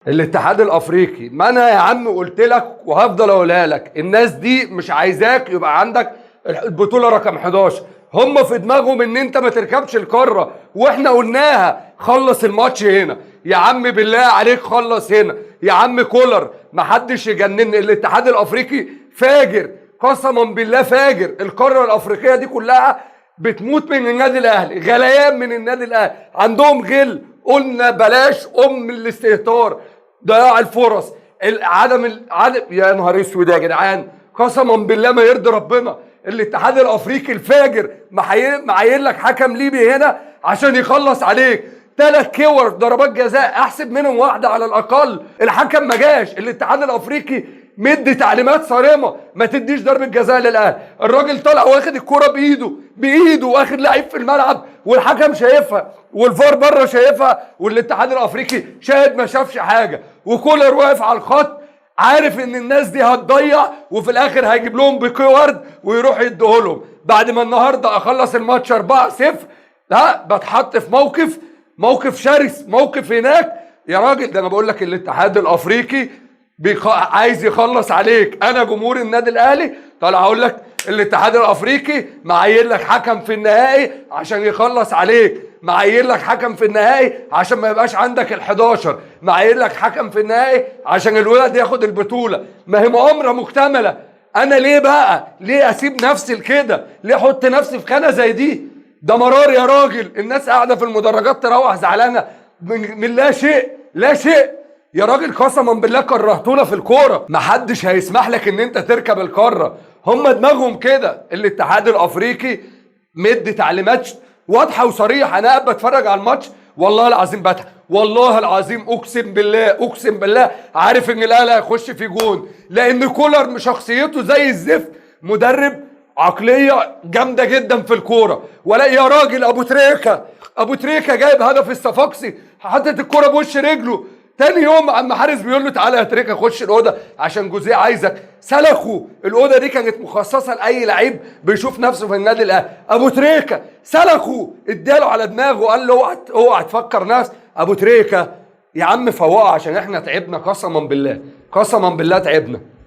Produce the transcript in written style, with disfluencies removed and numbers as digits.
الاتحاد الافريقي، ما انا يا عم قلت لك وهفضل اقولها لك، الناس دي مش عايزاك يبقى عندك البطوله رقم 11. هم في دماغهم ان انت ما تركبش القاره، واحنا قلناها خلص الماتش هنا يا عم، بالله عليك خلص هنا يا عم كولر، ما حدش يجنن. الاتحاد الافريقي فاجر قسما بالله، فاجر. القاره الافريقيه دي كلها بتموت من النادي الاهلي، غليان من النادي الاهلي، عندهم غل. قلنا بلاش الاستهتار، ضياع الفرص، عدم يا نهار اسود يا جدعان، قسما بالله ما يرضي ربنا. الاتحاد الافريقي الفاجر معين لك حكم ليبي هنا عشان يخلص عليك 3 كور ضربات جزاء، احسب منهم واحده على الاقل. الحكم ما جاش. الاتحاد الافريقي مدي تعليمات صارمه، ما تديش ضربه جزاء للاهلي. الراجل طالع واخد الكوره بايده واخد لعيب في الملعب، والحكم شايفها والفار بره شايفها، والاتحاد الافريقي شاهد ما شافش حاجه. وكولر واقف على الخط عارف ان الناس دي هتضيع، وفي الاخر هيجيب لهم بيكي ورد ويروح يديهولهم. بعد ما النهارده اخلص الماتش 4-0، لا بتحط في موقف شرس، موقف هناك يا راجل. ده انا بقول لك الاتحاد الافريقي عايز يخلص عليك. انا جمهور النادي الاهلي طالع اقول لك الاتحاد الافريقي معين لك حكم في النهائي عشان يخلص عليك، معين لك حكم في النهائي عشان ما يبقاش عندك ال11، معين لك حكم في النهائي عشان الولد ياخد البطوله. ما هي مؤامره مكتمله. انا ليه اسيب نفسي لكده؟ ليه احط نفسي في خانه زي دي؟ ده مرار يا راجل. الناس قاعده في المدرجات تروح زعلانه من لا شيء يا راجل. قسما بالله كرهتونا في الكوره. محدش هيسمح لك ان انت تركب القاره، هم دماغهم كده. الاتحاد الافريقي مدي تعليمات واضحه وصريحه. انا قاعد بتفرج على الماتش والله العظيم بضحك، والله العظيم اقسم بالله عارف ان الاهلي هيخش في جون، لان كولر شخصيته زي الزفت، مدرب عقليه جامده جدا في الكوره. ولا يا راجل ابو تريكه جايب هدف الصفاقسي، حاطط الكوره بوش رجله. تاني يوم عم حارس بيقول له تعالى يا تريكه خش الاوضه عشان جوزيه عايزك. سلخوا الاوضه دي، كانت مخصصه لاي لعيب بيشوف نفسه في النادي الاهلي. ابو تريكه سلخوا، اداله على دماغه وقال له اوعى تفكر ناس. ابو تريكه يا عم فوقه عشان احنا تعبنا، قسما بالله تعبنا.